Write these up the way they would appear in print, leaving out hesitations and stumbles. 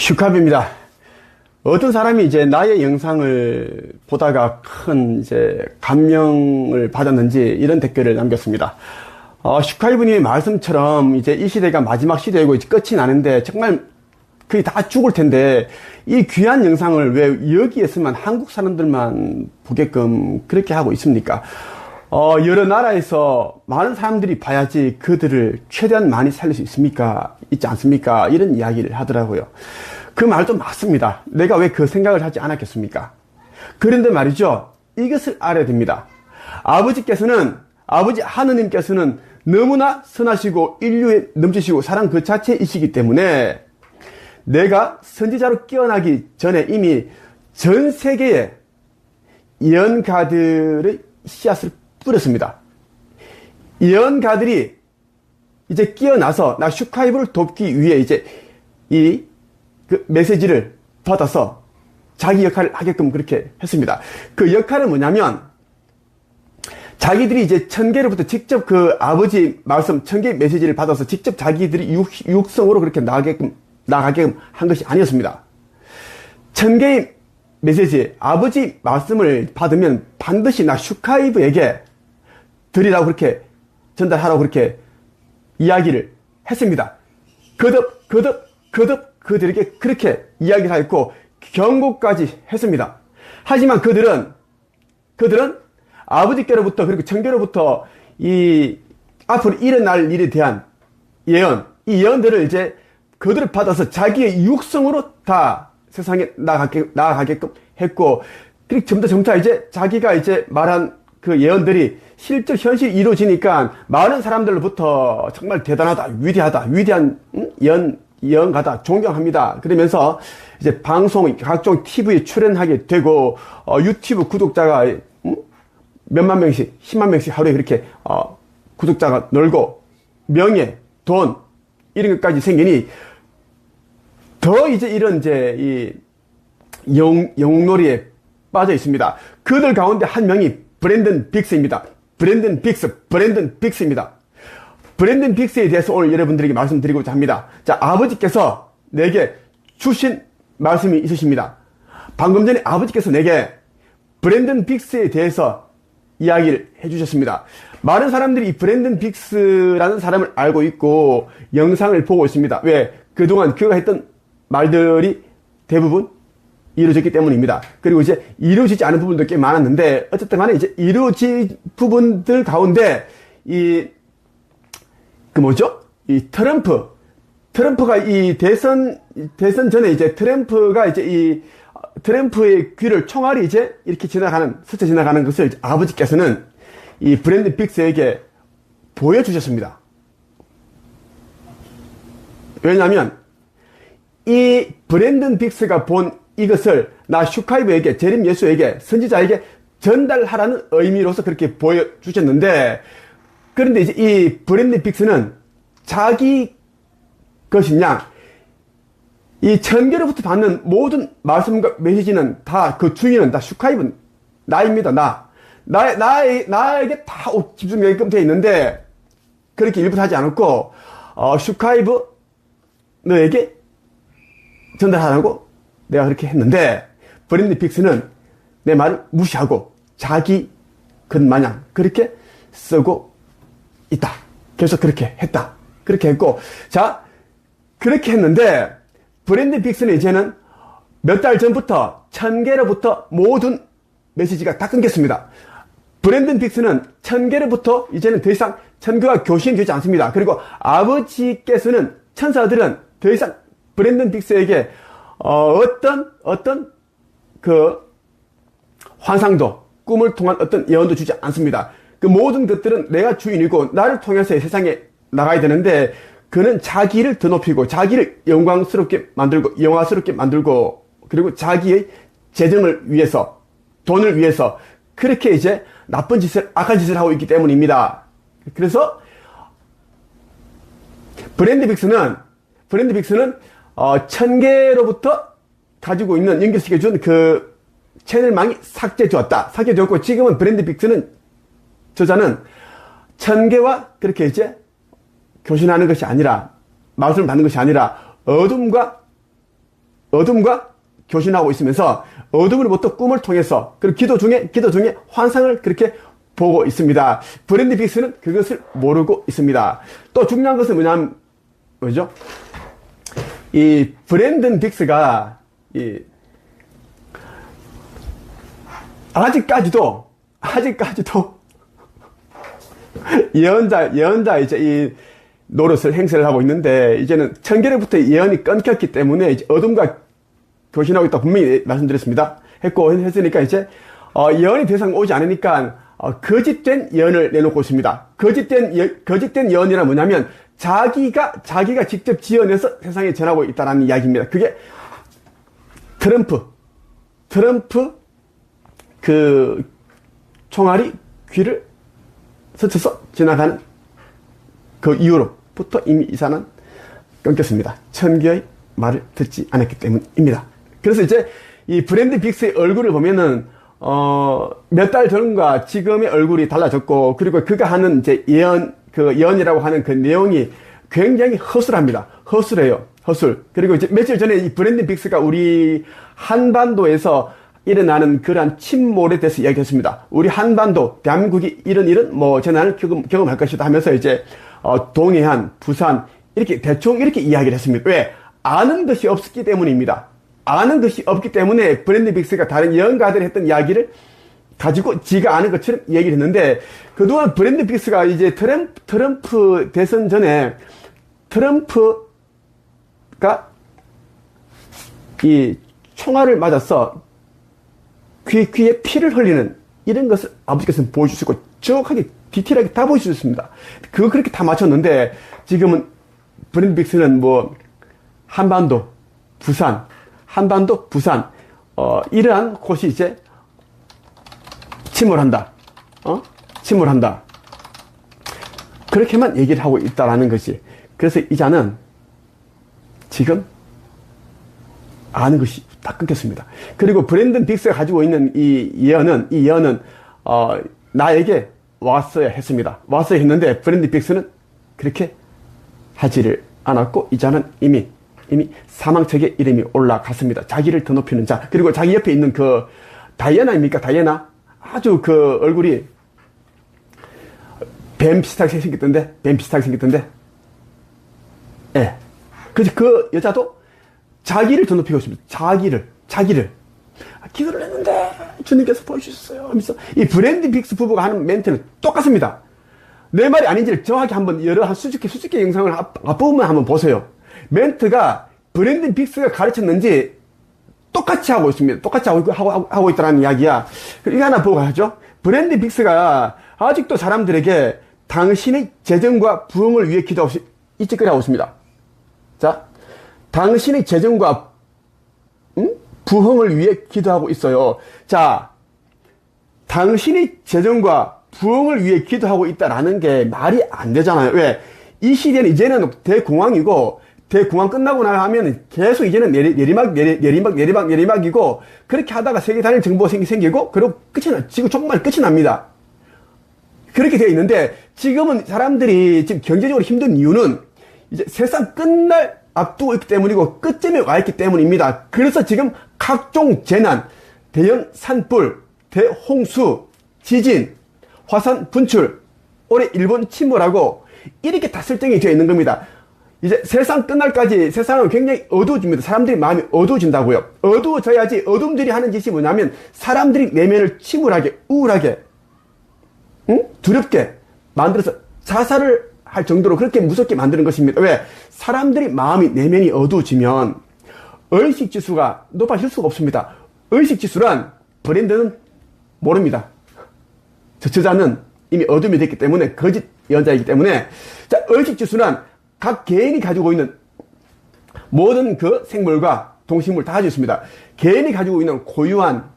슈카비입니다. 어떤 사람이 이제 나의 영상을 보다가 큰 이제 감명을 받았는지 이런 댓글을 남겼습니다. 슈카이브님의 말씀처럼 이제 이 시대가 마지막 시대이고 이제 끝이 나는데 정말 거의 다 죽을 텐데 이 귀한 영상을 왜 여기에서만 한국 사람들만 보게끔 그렇게 하고 있습니까? 여러 나라에서 많은 사람들이 봐야지 그들을 최대한 많이 살릴 수 있지 않습니까? 이런 이야기를 하더라고요. 그 말도 맞습니다. 내가 왜 그 생각을 하지 않았겠습니까? 그런데 말이죠. 이것을 알아야 됩니다. 아버지 하느님께서는 너무나 선하시고 인류에 넘치시고 사랑 그 자체이시기 때문에 내가 선지자로 깨어나기 전에 이미 전 세계에 예언가들의 씨앗을 뿌렸습니다. 예언가들이 이제 깨어나서 나 슈카이브를 돕기 위해 이제 그 메시지를 받아서 자기 역할을 하게끔 그렇게 했습니다. 그 역할은 뭐냐면 자기들이 이제 천계로부터 직접 그 아버지 말씀 천계 메시지를 받아서 직접 자기들이 육성으로 그렇게 나가게끔 한 것이 아니었습니다. 천계의 메시지 아버지 말씀을 받으면 반드시 나 슈카이브에게 드리라고 그렇게 전달하라고 그렇게 이야기를 했습니다. 거듭 그들에게 그렇게 이야기를 하였고 경고까지 했습니다. 하지만 그들은 아버지께로부터 그리고 천계로부터 이 앞으로 일어날 일에 대한 이 예언들을 이제 그들을 받아서 자기의 육성으로 다 세상에 나아가게끔 했고, 그리고 점차 이제 자기가 이제 말한 그 예언들이 실제 현실이 이루어지니까 많은 사람들로부터 정말 대단하다, 위대한 예언가다, 존경합니다. 그러면서 이제 방송, 각종 TV에 출연하게 되고, 유튜브 구독자가 몇만 명씩, 10만 명씩 하루에 그렇게, 구독자가 늘고, 명예, 돈, 이런 것까지 생기니, 더 이제 이런 이 영웅놀이에 빠져 있습니다. 그들 가운데 한 명이 브랜든 빅스입니다. 브랜든 빅스입니다. 브랜든 빅스에 대해서 오늘 여러분들에게 말씀드리고자 합니다. 자, 아버지께서 내게 주신 말씀이 있으십니다. 방금 전에 아버지께서 내게 브랜든 빅스에 대해서 이야기를 해주셨습니다. 많은 사람들이 이 브랜든 빅스라는 사람을 알고 있고 영상을 보고 있습니다. 왜? 그동안 그가 했던 말들이 대부분 이루어졌기 때문입니다. 그리고 이제 이루어지지 않은 부분도 꽤 많았는데 어쨌든 간에 이제 이루어진 부분들 가운데 이 트럼프가 이 대선 전에 이제 트럼프가 이제 이 트럼프의 귀를 총알이 이제 이렇게 스쳐 지나가는 것을 아버지께서는 이 브랜든 빅스에게 보여주셨습니다. 왜냐하면 이 브랜든 빅스가 본 이것을 나 슈카이브에게, 재림 예수에게, 선지자에게 전달하라는 의미로서 그렇게 보여주셨는데, 그런데 이제 이 브랜든 빅스는 자기 것이냐, 이 천계로부터 받는 모든 말씀과 메시지는 다 그 주인은 다 슈카이브, 나입니다. 나에게 다 집중되게끔 되어 있는데, 그렇게 일부러 하지 않았고, 슈카이브, 너에게 전달하라고 내가 그렇게 했는데, 브랜든 빅스는 내 말을 무시하고 자기 것 마냥 그렇게 쓰고 있다. 그래서 그렇게 했다. 그렇게 했고, 자, 그렇게 했는데, 브랜든 빅스는 이제는 몇 달 전부터 천계로부터 모든 메시지가 다 끊겼습니다. 브랜든 빅스는 천계로부터 이제는 더 이상 천교와 교신이 되지 않습니다. 그리고 아버지께서는, 천사들은 더 이상 브랜든 빅스에게 어떤 그 환상도, 꿈을 통한 어떤 예언도 주지 않습니다. 그 모든 것들은 내가 주인이고 나를 통해서 세상에 나가야 되는데, 그는 자기를 더 높이고 자기를 영광스럽게 만들고 영화스럽게 만들고, 그리고 자기의 재정을 위해서, 돈을 위해서 그렇게 이제 악한 짓을 하고 있기 때문입니다. 그래서 브랜든 빅스는 천계로부터 가지고 있는 연결시켜준 그 채널망이 삭제되었고, 지금은 브랜든 빅스는, 저자는 천계와 그렇게 이제 교신하는 것이 아니라, 말씀을 받는 것이 아니라 어둠과 어둠과 교신하고 있으면서 어둠으로부터 꿈을 통해서 그리고 기도 중에 환상을 그렇게 보고 있습니다. 브랜든 빅스는 그것을 모르고 있습니다. 또 중요한 것은 뭐죠? 이 브랜든 빅스가 아직까지도 예언자 이제 이 노릇을 행세를 하고 있는데, 이제는 천계로부터 예언이 끊겼기 때문에 이제 어둠과 교신하고 있다 분명히 말씀드렸습니다. 했으니까 이제 예언이 더 이상 오지 않으니까 거짓된 예언을 내놓고 있습니다. 거짓된 예언이란 뭐냐면 자기가 직접 지어내서 세상에 전하고 있다는 이야기입니다. 그게 트럼프 그 총알이 귀를 스쳐서 지나가는 그 이후로부터 이미 이 사람은 끊겼습니다. 천계의 말을 듣지 않았기 때문입니다. 그래서 이제 이 브랜든 빅스의 얼굴을 보면은 몇 달 전과 지금의 얼굴이 달라졌고, 그리고 그가 하는 이제 예언이라고 하는 그 내용이 굉장히 허술합니다. 허술해요. 허술. 그리고 이제 며칠 전에 이 브랜든 빅스가 우리 한반도에서 일어나는 그러한 침몰에 대해서 이야기했습니다. 우리 한반도, 대한민국이 이런 일은 재난을 경험할 것이다 하면서 이제 동해안, 부산 이렇게 대충 이렇게 이야기를 했습니다. 왜? 아는 것이 없기 때문입니다. 아는 것이 없기 때문에 브랜든 빅스가 다른 예언가들이 했던 이야기를 가지고 지가 아는 것처럼 얘기를 했는데, 그동안 브랜든 빅스가 이제 트럼프 대선 전에 트럼프가 이 총알을 맞아서 귀에 피를 흘리는 이런 것을 아버지께서는 보여주시고 정확하게 디테일하게 다 보여주셨습니다. 그렇게 다 맞췄는데, 지금은 브랜든 빅스는 한반도, 부산 이러한 곳이 이제 침몰한다. 그렇게만 얘기를 하고 있다라는 것이. 그래서 이자는 지금 아는 것이 다 끊겼습니다. 그리고 브랜든 빅스가 가지고 있는 이 예언은 나에게 왔어야 했습니다. 왔어야 했는데 브랜든 빅스는 그렇게 하지를 않았고, 이자는 이미 사망책에 이름이 올라갔습니다. 자기를 더 높이는 자. 그리고 자기 옆에 있는 그 다이애나입니까? 다이애나? 아주 그 얼굴이 뱀 비슷하게 생겼던데? 예. 그 여자도 자기를 더 높이고 있습니다. 자기를. 기도를 했는데 주님께서 보여주셨어요 하면서 이 브랜든 빅스 부부가 하는 멘트는 똑같습니다. 내 말이 아닌지를 정확히 한번 한 수십 개 영상을 앞부분만 한번 보세요. 멘트가 브랜든 빅스가 가르쳤는지 똑같이 하고 있습니다. 똑같이 하고 있다는 이야기야. 이거 하나 보고 가죠. 브랜든 빅스가 아직도 사람들에게 당신의 재정과 부흥을 위해 기도하고 이 짓거리 하고 있습니다. 자, 당신의 재정과 부흥을 위해 기도하고 있어요. 자, 당신의 재정과 부흥을 위해 기도하고 있다라는 게 말이 안 되잖아요. 왜? 이 시대는 이제는 대공황이고, 대공황 끝나고 나면 계속 이제는 내리막이고, 그렇게 하다가 세계 단일 정보가 생기고, 그리고 지금 정말 끝이 납니다. 그렇게 되어 있는데, 지금은 사람들이 지금 경제적으로 힘든 이유는 이제 세상 끝날 앞두고 있기 때문이고, 끝점에 와 있기 때문입니다. 그래서 지금 각종 재난, 대형 산불, 대홍수, 지진, 화산 분출, 올해 일본 침몰하고, 이렇게 다 설정이 되어 있는 겁니다. 이제 세상 끝날까지 세상은 굉장히 어두워집니다. 사람들이 마음이 어두워진다고요. 어두워져야지. 어둠들이 하는 짓이 뭐냐면 사람들이 내면을 침울하게, 우울하게, 두렵게 만들어서 자살을 할 정도로 그렇게 무섭게 만드는 것입니다. 왜? 사람들이 마음이, 내면이 어두워지면 의식지수가 높아질 수가 없습니다. 의식지수란 브랜드는 모릅니다. 저자는 이미 어둠이 됐기 때문에 거짓 예언자이기 때문에, 자, 의식지수는 각 개인이 가지고 있는 모든 그 생물과 동식물 다 가지고 있습니다. 개인이 가지고 있는 고유한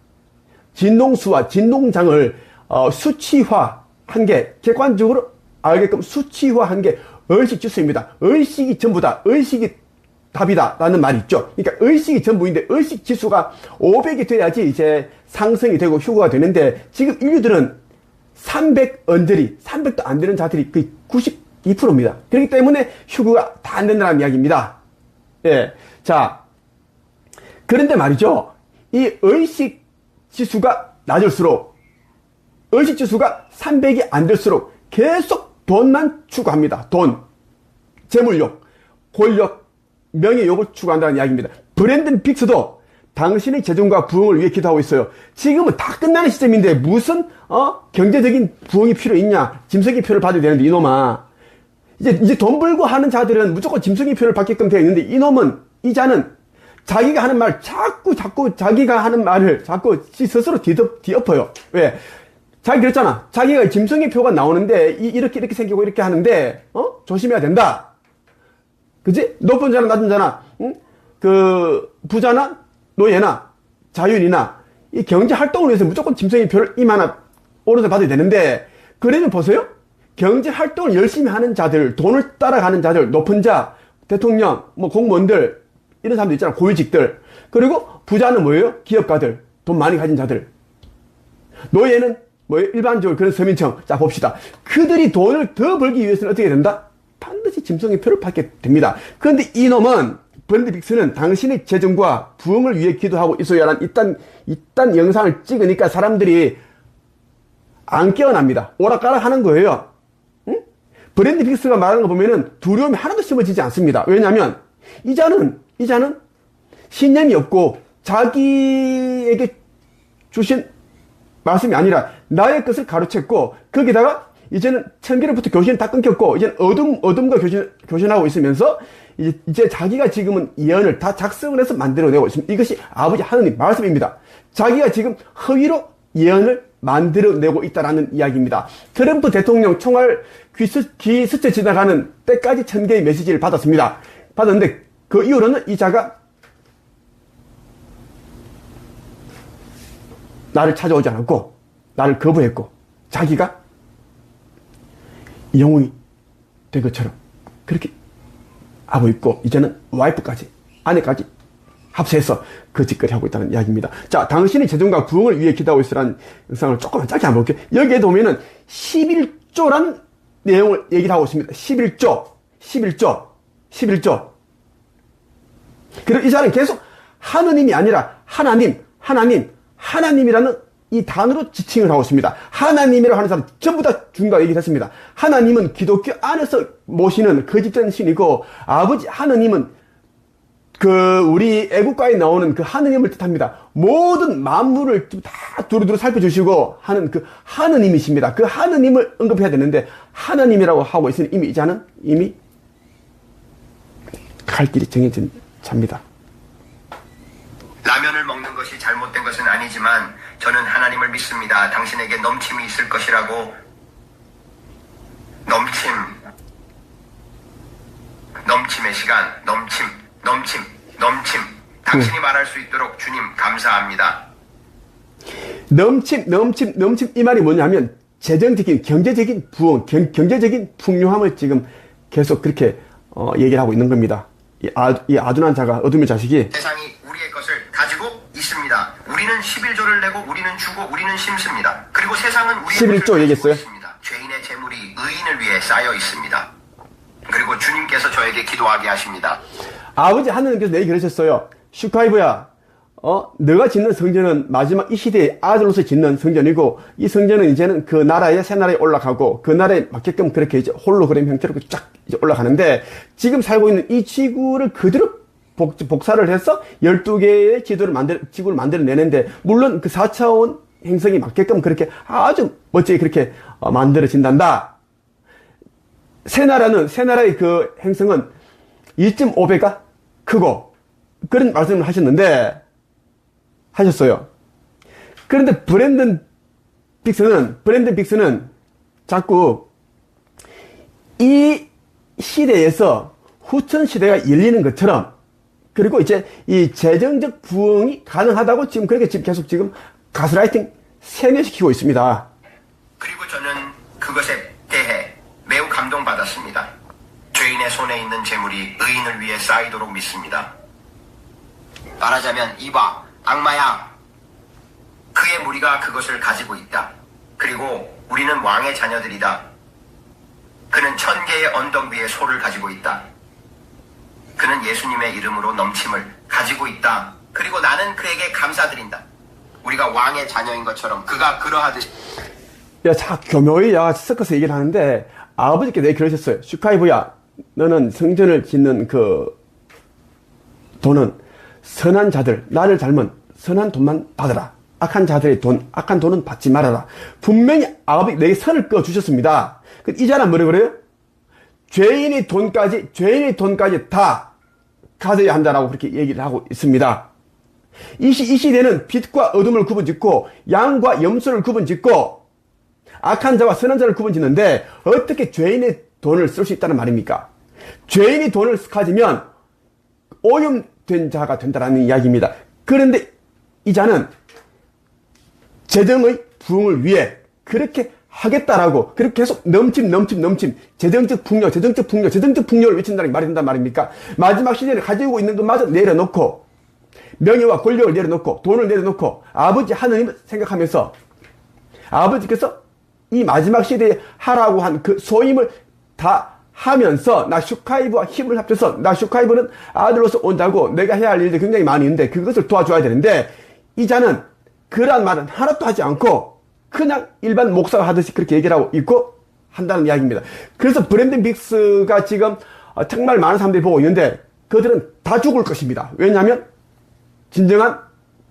진동수와 진동장을 수치화한 게, 객관적으로 알게끔 수치화한 게 의식지수입니다. 의식이 전부다. 의식이 답이다. 라는 말이 있죠. 그러니까 의식이 전부인데 의식지수가 500이 돼야지 이제 상승이 되고 휴거가 되는데, 지금 인류들은 300도 안 되는 자들이 거의 92%입니다. 그렇기 때문에 휴거가 다 안 된다는 이야기입니다. 예. 자, 그런데 말이죠. 이 의식 지수가 낮을수록, 의식 지수가 300이 안 될수록 계속 돈만 추구합니다. 돈, 재물욕, 권력, 명예욕을 추구한다는 이야기입니다. 브랜든 빅스도 당신의 재정과 부흥을 위해 기도하고 있어요. 지금은 다 끝나는 시점인데 무슨 경제적인 부흥이 필요 있냐? 짐승의 표를 받아야 되는데 이놈아. 이제 돈 벌고 하는 자들은 무조건 짐승의 표를 받게끔 되어 있는데 이놈은, 이 자는 자기가 하는 말 자꾸 자기가 하는 말을 자꾸 스스로 뒤엎어요. 왜? 자기 그랬잖아. 자기가 짐승의 표가 나오는데 이렇게 생기고 이렇게 하는데 조심해야 된다. 그지? 높은 자나 낮은 자나, 그 부자나 노예나 자유인이나 이 경제 활동을 위해서 무조건 짐승의 표를 이만한 오른손 받아야 되는데, 그래도 보세요. 경제 활동을 열심히 하는 자들, 돈을 따라가는 자들, 높은 자, 대통령, 뭐 공무원들, 이런 사람들 있잖아. 고위직들. 그리고 부자는 뭐예요? 기업가들, 돈 많이 가진 자들. 노예는 뭐예요? 일반적으로 그런 서민층. 자, 봅시다. 그들이 돈을 더 벌기 위해서는 어떻게 된다? 반드시 짐승의 표를 받게 됩니다. 그런데 이놈은, 브랜든 빅스는 당신의 재정과 부흥을 위해 기도하고 있어야란 이딴 영상을 찍으니까 사람들이 안 깨어납니다. 오락가락 하는 거예요. 응? 브랜든 빅스가 말하는 거 보면은 두려움이 하나도 심어지지 않습니다. 왜냐하면 이 자는 신념이 없고 자기에게 주신 말씀이 아니라 나의 것을 가로챘고, 거기다가 이제는 천계로부터 교신이 다 끊겼고 이제는 어둠과 교신하고 있으면서 이제 자기가 지금은 예언을 다 작성을 해서 만들어내고 있습니다. 이것이 아버지 하느님 말씀입니다. 자기가 지금 허위로 예언을 만들어내고 있다라는 이야기입니다. 트럼프 대통령 총알 귀 스쳐 지나가는 때까지 1000개의 메시지를 받았는데 그 이후로는 이 자가 나를 찾아오지 않았고 나를 거부했고 자기가 영웅이 된 것처럼 그렇게 하고 있고, 이제는 와이프까지, 아내까지 합세해서 그 짓거리 하고 있다는 이야기입니다. 자, 당신이 재정과 부흥을 위해 기도하고 있으라는 영상을 조금만 짧게 한번 볼게요. 여기에도 보면은 11조라는 내용을 얘기를 하고 있습니다. 11조. 그리고 이 사람은 계속 하느님이 아니라 하나님이라는 이 단어로 지칭을 하고 있습니다. 하나님이라고 하는 사람 전부 다 중간 얘기를 했습니다. 하나님은 기독교 안에서 모시는 거짓된 신이고, 아버지 하느님은 그 우리 애국가에 나오는 그 하느님을 뜻합니다. 모든 만물을 다 두루두루 살펴주시고 하는 그 하느님이십니다. 그 하느님을 언급해야 되는데 하나님이라고 하고 있으니 이미 이 자는 이미 갈 길이 정해진 자입니다. 라면을 먹는 것이 잘못된 것은 아니지만 저는 하나님을 믿습니다. 당신에게 넘침이 있을 것이라고. 넘침의 시간, 넘침. 당신이 말할 수 있도록 주님 감사합니다. 넘침 이 말이 뭐냐면 재정적인, 경제적인 부흥, 경제적인 풍요함을 지금 계속 그렇게 얘기를 하고 있는 겁니다. 이 아둔한 자가, 어둠의 자식이 세상이 우리의 것을 가지고 있습니다. 우리는 11조를 내고 우리는 주고 우리는 심습니다. 그리고 세상은 우리의 11조 얘기했어요? 있습니다. 죄인의 재물이 의인을 위해 쌓여 있습니다. 그리고 주님께서 저에게 기도하게 하십니다. 아버지 하느님께서 내게 그러셨어요. 슈카이브야, 너가 짓는 성전은 마지막 이 시대의 아들로서 짓는 성전이고, 이 성전은 이제는 그 나라에, 새 나라에 올라가고, 그 나라에 맞게끔 그렇게 이제 홀로그램 형태로 쫙 이제 올라가는데, 지금 살고 있는 이 지구를 그대로 복사를 해서 12개의 지구를 만들어내는데, 물론 그 4차원 행성이 맞게끔 그렇게 아주 멋지게 그렇게 만들어진단다. 새 나라의 그 행성은 2.5배가 크고, 그런 말씀을 하셨어요. 그런데 브랜든 빅스는 자꾸 이 시대에서 후천 시대가 열리는 것처럼, 그리고 이제 이 재정적 부흥이 가능하다고 지금 그렇게 계속 가스라이팅 세뇌시키고 있습니다. 그리고 저는 그것에 대해 매우 감동받았습니다. 죄인의 손에 있는 재물이 의인을 위해 쌓이도록 믿습니다. 말하자면 이봐, 악마야. 그의 무리가 그것을 가지고 있다. 그리고 우리는 왕의 자녀들이다. 그는 1000개의 언덕 위에 소를 가지고 있다. 그는 예수님의 이름으로 넘침을 가지고 있다. 그리고 나는 그에게 감사드린다. 우리가 왕의 자녀인 것처럼 그가 그러하듯이. 야, 자, 교묘히 섞어서 얘기를 하는데, 아버지께 그러셨어요. 슈카이브야, 너는 성전을 짓는 그 돈은 선한 자들, 나를 닮은 선한 돈만 받아라. 악한 자들의 돈, 악한 돈은 받지 말아라. 분명히 아버지 내게 선을 그어 주셨습니다. 이 자는 뭐라 그래요? 죄인의 돈까지 다 가져야 한다라고 그렇게 얘기를 하고 있습니다. 이 시대는 빛과 어둠을 구분짓고 양과 염소를 구분짓고 악한 자와 선한 자를 구분짓는데 어떻게 죄인의 돈을 쓸 수 있다는 말입니까? 죄인이 돈을 가지면 오염된 자가 된다는 이야기입니다. 그런데 이 자는 재정의 부흥을 위해 그렇게 하겠다라고 그렇게 계속 넘침 재정적 풍요를 외친다는 말이 된단 말입니까? 마지막 시대를 가지고 있는 것마저 내려놓고 명예와 권력을 내려놓고 돈을 내려놓고 아버지 하느님을 생각하면서 아버지께서 이 마지막 시대에 하라고 한 그 소임을 다 하면서 나 슈카이브와 힘을 합쳐서 나 슈카이브는 아들로서 온다고 내가 해야 할 일들이 굉장히 많이 있는데 그것을 도와줘야 되는데 이 자는 그러한 말은 하나도 하지 않고 그냥 일반 목사가 하듯이 그렇게 얘기를 하고 있고 한다는 이야기입니다. 그래서 브랜든 빅스가 지금 정말 많은 사람들이 보고 있는데 그들은 다 죽을 것입니다. 왜냐하면 진정한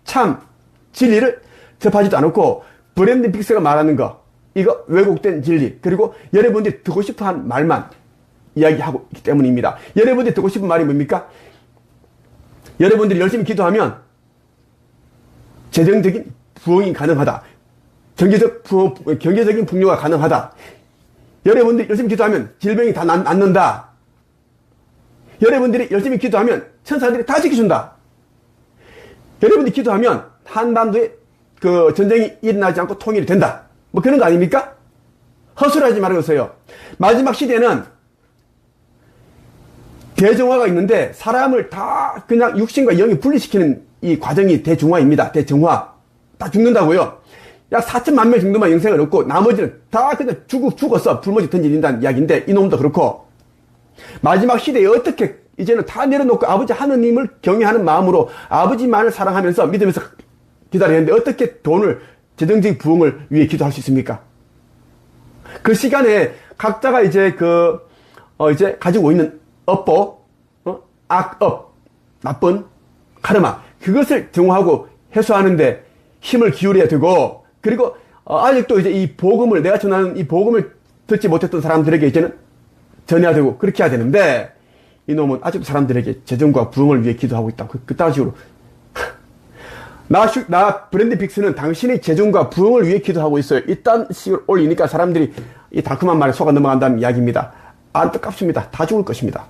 참 진리를 접하지도 않았고 브랜든 빅스가 말하는 거 이거 왜곡된 진리 그리고 여러분들이 듣고 싶어하는 말만 이야기하고 있기 때문입니다. 여러분들이 듣고 싶은 말이 뭡니까? 여러분들이 열심히 기도하면 재정적인 부흥이 가능하다. 경제적인 풍요가 가능하다. 여러분들이 열심히 기도하면 질병이 다 낫는다. 여러분들이 열심히 기도하면 천사들이 다 지켜준다. 여러분들이 기도하면 한반도에 그 전쟁이 일어나지 않고 통일이 된다. 뭐 그런 거 아닙니까? 헛소리하지 말아보세요. 마지막 시대는 대정화가 있는데 사람을 다 그냥 육신과 영이 분리시키는 이 과정이 대중화입니다. 대정화. 다 죽는다고요. 약 4천만 명 정도만 영생을 얻고 나머지는 다 그냥 죽었어. 불모지 던진다는 이야기인데 이놈도 그렇고 마지막 시대에 어떻게 이제는 다 내려놓고 아버지 하느님을 경외하는 마음으로 아버지만을 사랑하면서 믿으면서 기다려야 하는데 어떻게 돈을 재정적인 부흥을 위해 기도할 수 있습니까? 그 시간에 각자가 이제 이제 가지고 있는 업보, 악업, 나쁜 카르마, 그것을 정화하고 해소하는데 힘을 기울여야 되고, 그리고, 아직도 이제 이 복음을, 내가 전하는 이 복음을 듣지 못했던 사람들에게 이제는 전해야 되고, 그렇게 해야 되는데, 이놈은 아직도 사람들에게 재정과 부흥을 위해 기도하고 있다. 그딴 식으로. 나 브랜든 빅스는 당신의 재정과 부흥을 위해 기도하고 있어요. 이딴 식으로 올리니까 사람들이 이 달콤한 말에 속아 넘어간다는 이야기입니다. 안타깝습니다. 다 죽을 것입니다.